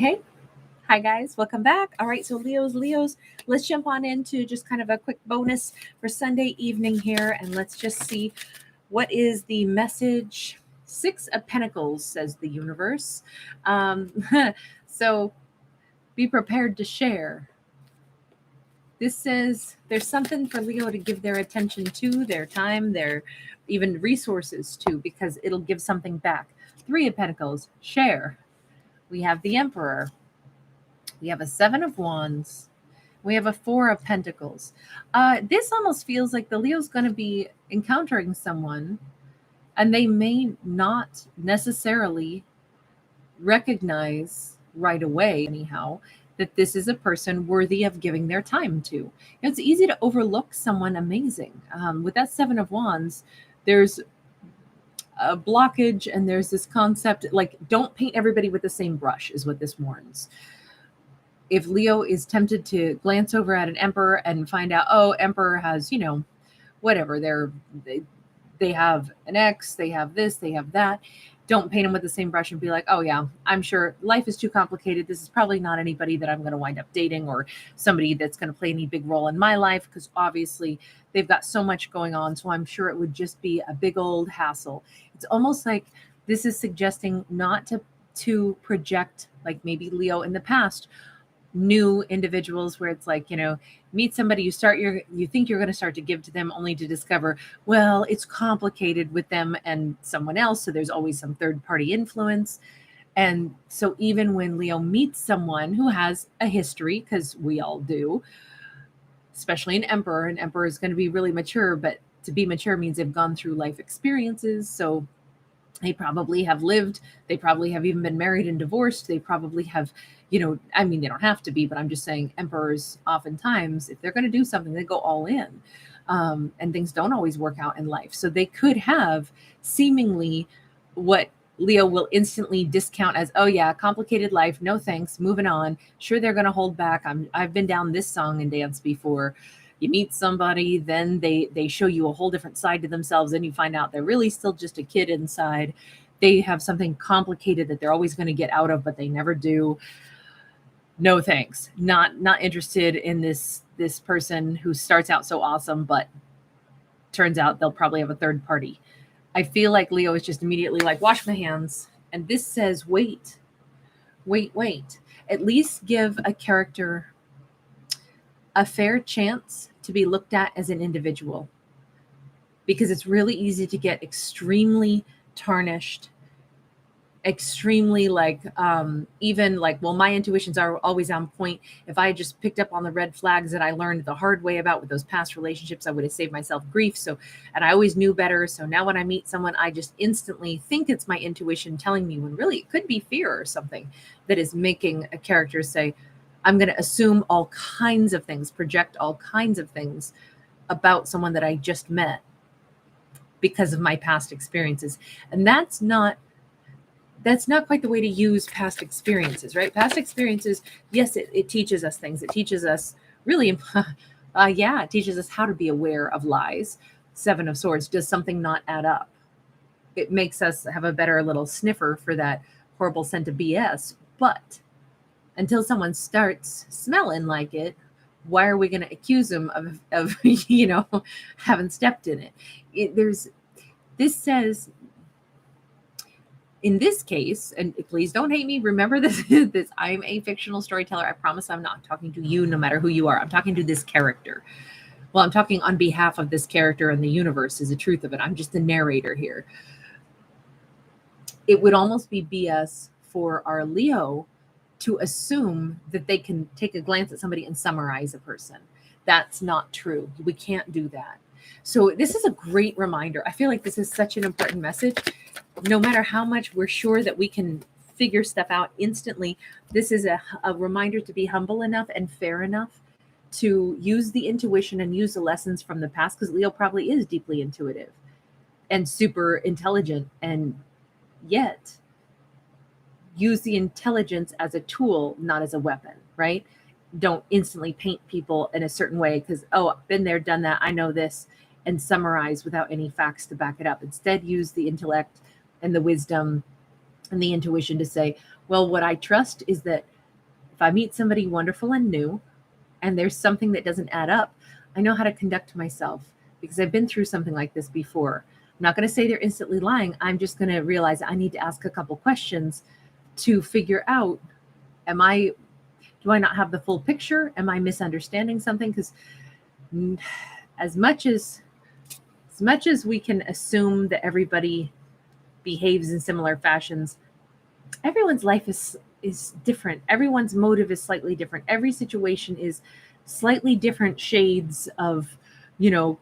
Hey, hi guys, welcome back. All right, so Leos, let's jump on into just kind of a quick bonus for Sunday evening here, and let's just see what is the message. Six of Pentacles, says the universe. Um, so be prepared to share. This says there's something for Leo to give their attention to, their time, their even resources to, because it'll give something back. Three of Pentacles, share. We have the Emperor. We have a Seven of Wands. We have a Four of Pentacles. This almost feels like the Leo's going to be encountering someone, and they may not necessarily recognize right away, anyhow, that this is a person worthy of giving their time to. It's easy to overlook someone amazing. With that Seven of Wands, there's a blockage, and there's this concept like, don't paint everybody with the same brush, is what this warns. If Leo is tempted to glance over at an Emperor and find out, oh, Emperor has, whatever, they have an ex, they have this, they have that. Don't paint them with the same brush and be like, oh yeah, I'm sure life is too complicated. This is probably not anybody that I'm going to wind up dating, or somebody that's going to play any big role in my life, because obviously they've got so much going on. So I'm sure it would just be a big old hassle. It's almost like this is suggesting not to project, like maybe Leo in the past new individuals, where it's like, meet somebody, you think you're going to start to give to them, only to discover, well, it's complicated with them and someone else, so there's always some third party influence. And so even when Leo meets someone who has a history, because we all do, especially an Emperor is going to be really mature, but to be mature means they've gone through life experiences. So they probably have lived, they probably have even been married and divorced, they probably have, I mean, they don't have to be, but I'm just saying Emperors oftentimes, if they're going to do something, they go all in. And things don't always work out in life, so they could have seemingly what Leo will instantly discount as, oh yeah, complicated life, no thanks, moving on. Sure, they're going to hold back. I've been down this song and dance before. You meet somebody, then they show you a whole different side to themselves, and you find out they're really still just a kid inside. They have something complicated that they're always going to get out of, but they never do. No thanks. Not interested in this person who starts out so awesome, but turns out they'll probably have a third party. I feel like Leo is just immediately like, wash my hands. And this says, wait. At least give a character a fair chance to be looked at as an individual, because it's really easy to get extremely tarnished, extremely even like, well, my intuitions are always on point. If I just picked up on the red flags that I learned the hard way about with those past relationships, I would have saved myself grief. So, and I always knew better. So now when I meet someone, I just instantly think it's my intuition telling me, when really it could be fear or something that is making a character say, I'm going to assume all kinds of things, project all kinds of things about someone that I just met because of my past experiences. And that's not quite the way to use past experiences, right? Past experiences, yes, it teaches us things. It teaches us really, it teaches us how to be aware of lies. Seven of Swords, does something not add up? It makes us have a better little sniffer for that horrible scent of BS. But until someone starts smelling like it, why are we going to accuse them of having stepped in it? This says, in this case, and please don't hate me, remember this, I'm a fictional storyteller. I promise I'm not talking to you, no matter who you are. I'm talking to this character. Well, I'm talking on behalf of this character, and the universe is the truth of it. I'm just the narrator here. It would almost be BS for our Leo to assume that they can take a glance at somebody and summarize a person. That's not true. We can't do that. So this is a great reminder. I feel like this is such an important message. No matter how much we're sure that we can figure stuff out instantly, this is a reminder to be humble enough and fair enough to use the intuition and use the lessons from the past, because Leo probably is deeply intuitive and super intelligent, and yet use the intelligence as a tool, not as a weapon, right? Don't instantly paint people in a certain way because, oh, I've been there, done that, I know this, and summarize without any facts to back it up. Instead, use the intellect and the wisdom and the intuition to say, well, what I trust is that If I meet somebody wonderful and new and there's something that doesn't add up, I know how to conduct myself because I've been through something like this before. I'm not going to say they're instantly lying. I'm just going to realize I need to ask a couple questions to figure out, do I not have the full picture? Am I misunderstanding something? Because as much as we can assume that everybody behaves in similar fashions, everyone's life is different. Everyone's motive is slightly different. Every situation is slightly different shades of,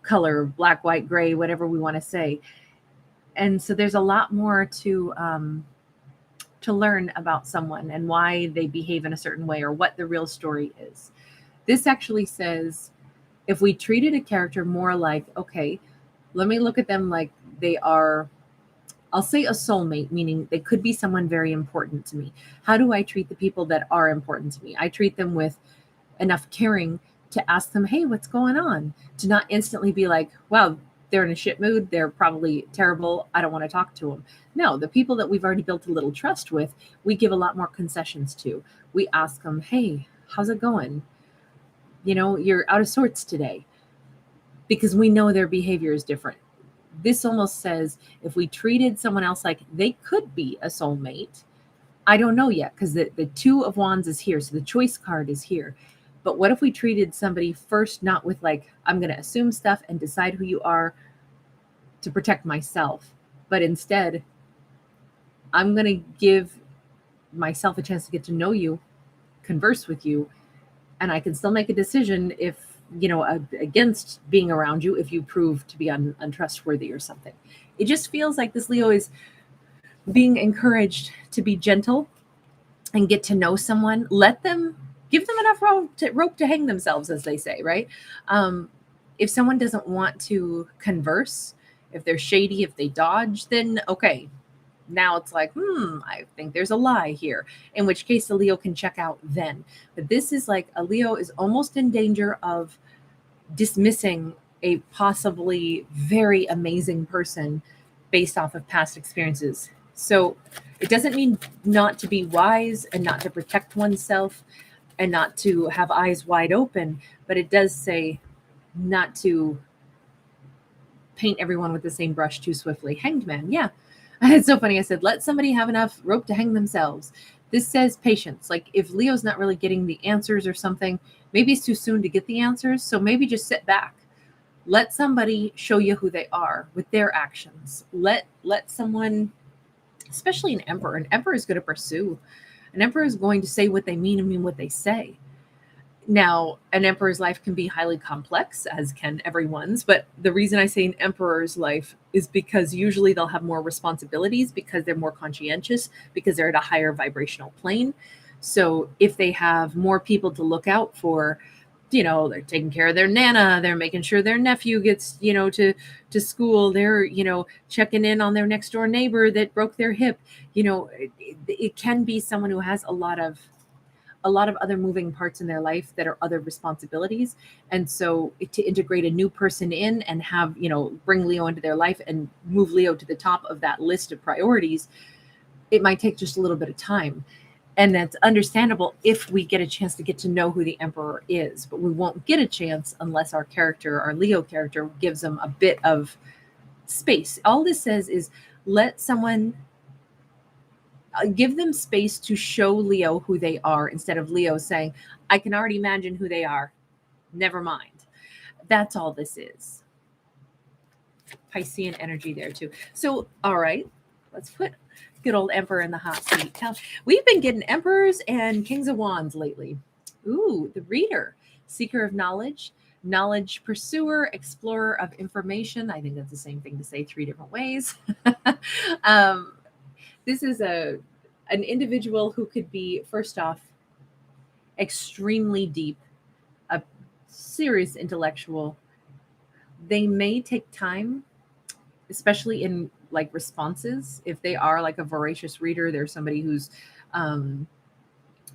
color, black, white, gray, whatever we want to say. And so there's a lot more to learn about someone and why they behave in a certain way or what the real story is. This actually says if we treated a character more like, okay, let me look at them like they are, I'll say a soulmate, meaning they could be someone very important to me. How do I treat the people that are important to me? I treat them with enough caring to ask them, hey, what's going on? To not instantly be like, wow, they're in a shit mood. They're probably terrible. I don't want to talk to them. No, the people that we've already built a little trust with, we give a lot more concessions to. We ask them, hey, how's it going? You're out of sorts today, because we know their behavior is different. This almost says if we treated someone else like they could be a soulmate, I don't know yet, because the Two of Wands is here. So the choice card is here. But what if we treated somebody first, not with like, I'm going to assume stuff and decide who you are to protect myself, but instead, I'm going to give myself a chance to get to know you, converse with you, and I can still make a decision if, against being around you if you prove to be untrustworthy or something. It just feels like this Leo is being encouraged to be gentle and get to know someone. Give them enough rope to hang themselves, as they say, right? If someone doesn't want to converse, if they're shady, if they dodge, then okay. Now it's like, I think there's a lie here, in which case the Leo can check out then. But this is like a Leo is almost in danger of dismissing a possibly very amazing person based off of past experiences. So it doesn't mean not to be wise and not to protect oneself and not to have eyes wide open, but it does say not to paint everyone with the same brush too swiftly. Hanged Man, yeah. It's so funny. I said, let somebody have enough rope to hang themselves. This says patience. Like if Leo's not really getting the answers or something, maybe it's too soon to get the answers. So maybe just sit back. Let somebody show you who they are with their actions. Let someone, especially an emperor is going to pursue. An emperor is going to say what they mean and mean what they say. Now, an emperor's life can be highly complex, as can everyone's, but the reason I say an emperor's life is because usually they'll have more responsibilities because they're more conscientious, because they're at a higher vibrational plane. So if they have more people to look out for, they're taking care of their nana, they're making sure their nephew gets, to school, they're, checking in on their next door neighbor that broke their hip. It can be someone who has a lot of other moving parts in their life that are other responsibilities. And so to integrate a new person in and have, bring Leo into their life and move Leo to the top of that list of priorities, it might take just a little bit of time. And that's understandable if we get a chance to get to know who the emperor is, but we won't get a chance unless our Leo character gives them a bit of space. All this says is let someone give them space to show Leo who they are, instead of Leo saying, I can already imagine who they are. Never mind. That's all this is. Piscean energy there too. So, all right, let's put good old Emperor in the hot seat. We've been getting Emperors and Kings of Wands lately. Ooh, the Reader, Seeker of Knowledge, Knowledge Pursuer, Explorer of Information. I think that's the same thing to say three different ways. This is an individual who could be, first off, extremely deep, a serious intellectual. They may take time, especially in like responses. If they are like a voracious reader, there's somebody who's,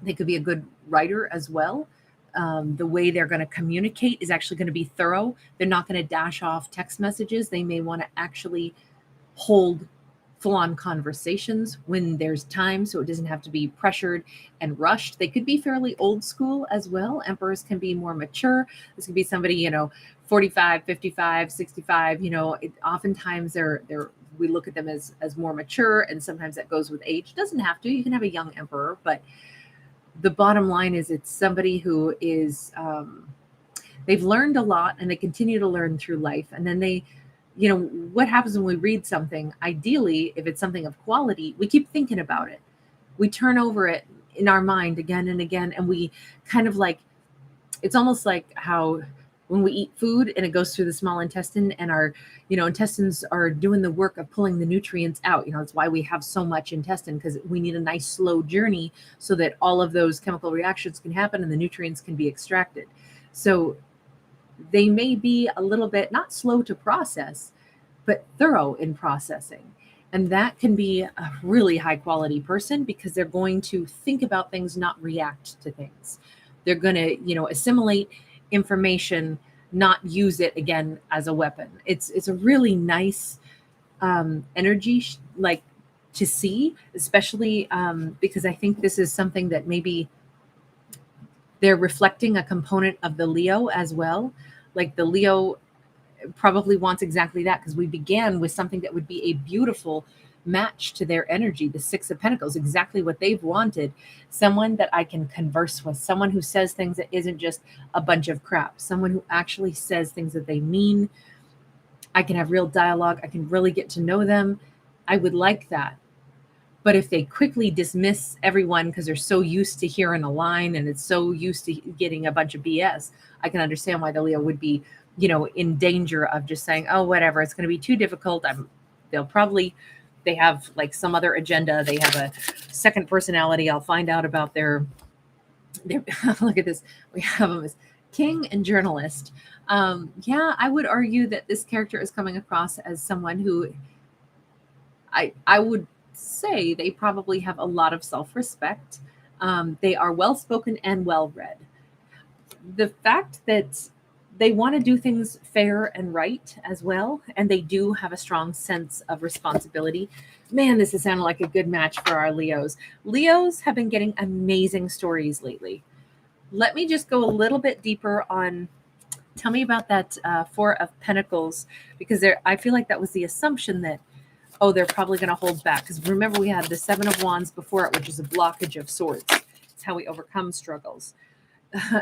they could be a good writer as well. The way they're going to communicate is actually going to be thorough. They're not going to dash off text messages. They may want to actually hold full-on conversations when there's time, so it doesn't have to be pressured and rushed. They could be fairly old school as well. Emperors can be more mature. This could be somebody, 45, 55, 65, oftentimes they're we look at them as more mature, and sometimes that goes with age. Doesn't have to. You can have a young emperor, but the bottom line is it's somebody who is they've learned a lot and they continue to learn through life. And then what happens when we read something? Ideally, if it's something of quality, we keep thinking about it. We turn over it in our mind again and again, and we kind of it's almost like how when we eat food and it goes through the small intestine, and our intestines are doing the work of pulling the nutrients out. That's why we have so much intestine, because we need a nice slow journey so that all of those chemical reactions can happen and the nutrients can be extracted. So they may be a little bit not slow to process, but thorough in processing. And that can be a really high quality person, because they're going to think about things, not react to things. They're going to, assimilate information, not use it again as a weapon. It's a really nice energy to see, especially because I think this is something that maybe they're reflecting a component of the Leo as well. Like the Leo probably wants exactly that, because we began with something that would be a beautiful match to their energy, the Six of Pentacles, exactly what they've wanted. Someone that I can converse with, someone who says things that isn't just a bunch of crap, someone who actually says things that they mean. I can have real dialogue. I can really get to know them. I would like that. But if they quickly dismiss everyone because they're so used to hearing a line and it's so used to getting a bunch of BS, I can understand why the Leo would be, in danger of just saying, oh, whatever, it's going to be too difficult. They have some other agenda. They have a second personality. I'll find out about their look at this. We have them as king and journalist. Yeah, I would argue that this character is coming across as someone who I would say they probably have a lot of self-respect. They are well-spoken and well-read. The fact that they want to do things fair and right as well, and they do have a strong sense of responsibility. Man, this is sounding like a good match for our Leos. Leos have been getting amazing stories lately. Let me just go a little bit deeper on, tell me about that Four of Pentacles, because I feel like that was the assumption that, oh, they're probably going to hold back. Because remember, we had the Seven of Wands before it, which is a blockage of swords. It's how we overcome struggles.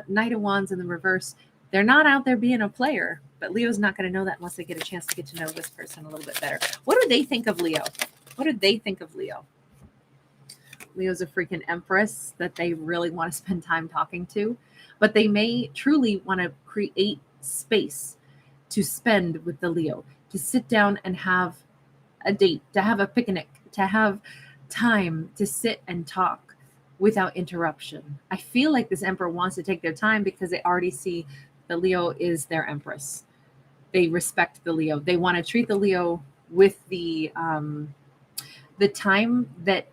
Knight of Wands in the reverse. They're not out there being a player, but Leo's not going to know that unless they get a chance to get to know this person a little bit better. What do they think of Leo? What do they think of Leo? Leo's a freaking empress that they really want to spend time talking to, but they may truly want to create space to spend with the Leo, to sit down and have a date, to have a picnic, to have time to sit and talk without interruption. I feel like this emperor wants to take their time because they already see the Leo is their empress. They respect the Leo. They want to treat the Leo with the time that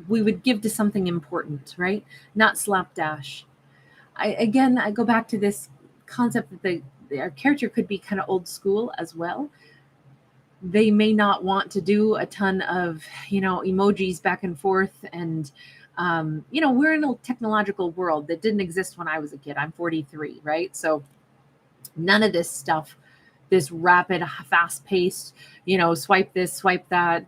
we would give to something important, right? Not slapdash. I go back to this concept that our character could be kind of old school as well. They may not want to do a ton of, emojis back and forth. And, we're in a technological world that didn't exist when I was a kid. I'm 43, right? So none of this stuff, this rapid, fast paced, swipe this, swipe that,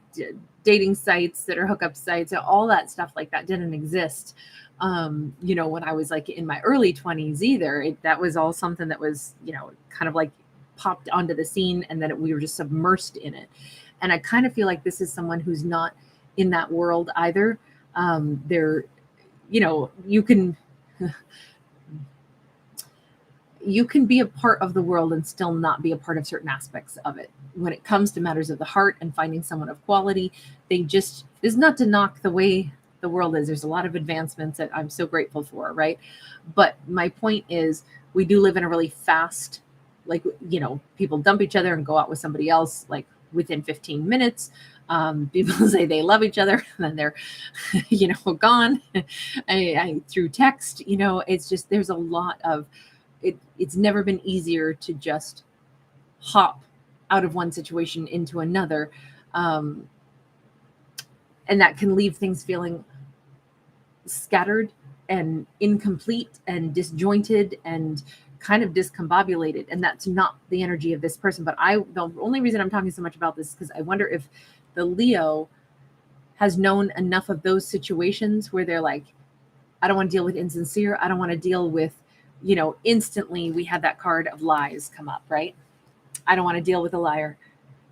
dating sites that are hookup sites, all that stuff like that didn't exist. When I was in my early 20s either. That was all something that was, kind of popped onto the scene, and then we were just submersed in it. And I kind of feel like this is someone who's not in that world either. They're, you can be a part of the world and still not be a part of certain aspects of it. When it comes to matters of the heart and finding someone of quality, this is not to knock the way the world is. There's a lot of advancements that I'm so grateful for, right? But my point is, we do live in a really fast, people dump each other and go out with somebody else within 15 minutes. People say they love each other and then they're, gone through text. It's just, there's a lot of it. It's never been easier to just hop out of one situation into another. And that can leave things feeling scattered and incomplete and disjointed and kind of discombobulated. And that's not the energy of this person. But the only reason I'm talking so much about this is because I wonder if the Leo has known enough of those situations where they're like, I don't want to deal with insincere. I don't want to deal with, instantly we had that card of lies come up, right? I don't want to deal with a liar.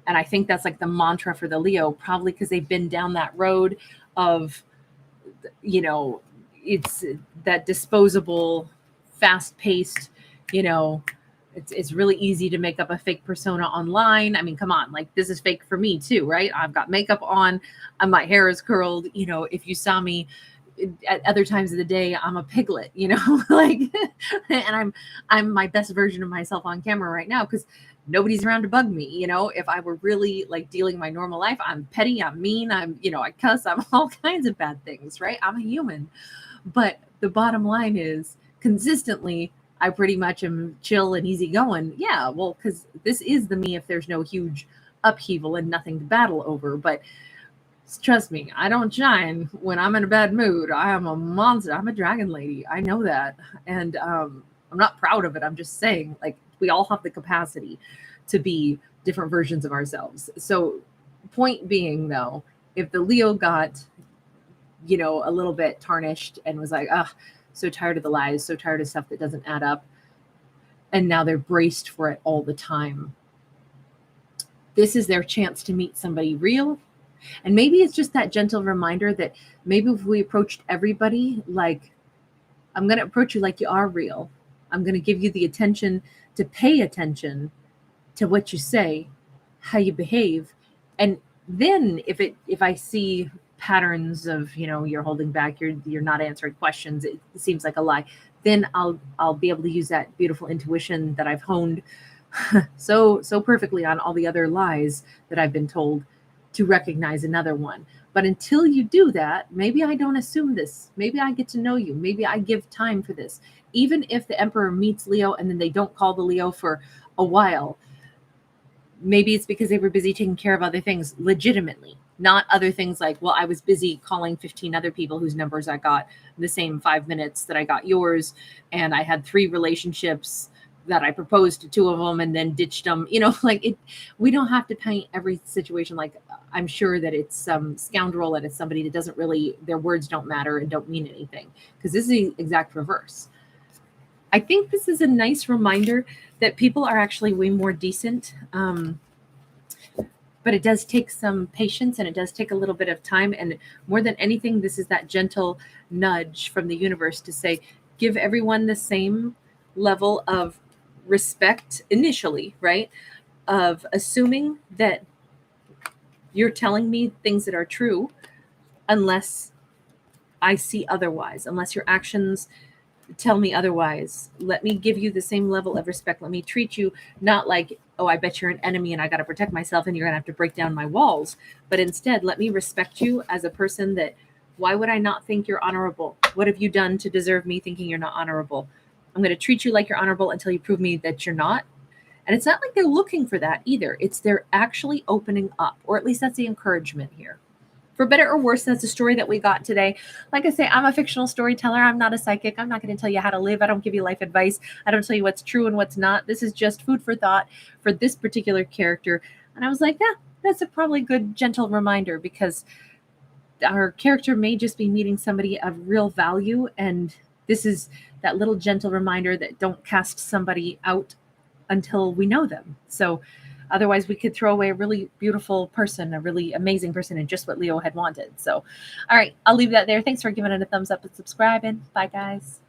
And I think that's like the mantra for the Leo, probably because they've been down that road of, it's that disposable, fast paced, it's really easy to make up a fake persona online. I mean, come on, like this is fake for me too, right? I've got makeup on, and my hair is curled. If you saw me at other times of the day, I'm a piglet, like, and I'm my best version of myself on camera right now because nobody's around to bug me. If I were really like dealing my normal life, I'm petty, I'm mean, I cuss, I'm all kinds of bad things, right? I'm a human. But the bottom line is consistently, I pretty much am chill and easygoing. Yeah, well, because this is the me if there's no huge upheaval and nothing to battle over. But trust me, I don't shine when I'm in a bad mood. I am a monster. I'm a dragon lady. I know that. And I'm not proud of it. I'm just saying, like, we all have the capacity to be different versions of ourselves. So, point being, though, if the Leo got, a little bit tarnished and was like, so tired of the lies, so tired of stuff that doesn't add up, and now they're braced for it all the time, this is their chance to meet somebody real. And maybe it's just that gentle reminder that maybe if we approached everybody like, I'm going to approach you like you are real. I'm going to give you the attention to pay attention to what you say, how you behave. And then if I see patterns of, you're holding back, you're not answering questions, it seems like a lie, then I'll be able to use that beautiful intuition that I've honed so perfectly on all the other lies that I've been told to recognize another one. But until you do that, maybe I don't assume this. Maybe I get to know you. Maybe I give time for this. Even if the Emperor meets Leo and then they don't call the Leo for a while, maybe it's because they were busy taking care of other things legitimately, not other things like, well, I was busy calling 15 other people whose numbers I got in the same 5 minutes that I got yours. And I had 3 relationships that I proposed to 2 of them and then ditched them, like it. We don't have to paint every situation like I'm sure that it's some scoundrel and it's somebody that doesn't really, their words don't matter and don't mean anything, because this is the exact reverse. I think this is a nice reminder that people are actually way more decent. But it does take some patience and it does take a little bit of time. And more than anything, this is that gentle nudge from the universe to say, give everyone the same level of respect initially, right? Of assuming that you're telling me things that are true unless I see otherwise, unless your actions tell me otherwise. Let me give you the same level of respect. Let me treat you not like, oh, I bet you're an enemy and I got to protect myself and you're going to have to break down my walls. But instead, let me respect you as a person that, why would I not think you're honorable? What have you done to deserve me thinking you're not honorable? I'm going to treat you like you're honorable until you prove me that you're not. And it's not like they're looking for that either. It's they're actually opening up, or at least that's the encouragement here. For better or worse, that's the story that we got today. Like I say, I'm a fictional storyteller. I'm not a psychic. I'm not going to tell you how to live. I don't give you life advice. I don't tell you what's true and what's not. This is just food for thought for this particular character. And I was like, yeah, that's a probably good, gentle reminder, because our character may just be meeting somebody of real value. And this is that little gentle reminder that don't cast somebody out until we know them. So otherwise, we could throw away a really beautiful person, a really amazing person, and just what Leo had wanted. So, all right, I'll leave that there. Thanks for giving it a thumbs up and subscribing. Bye, guys.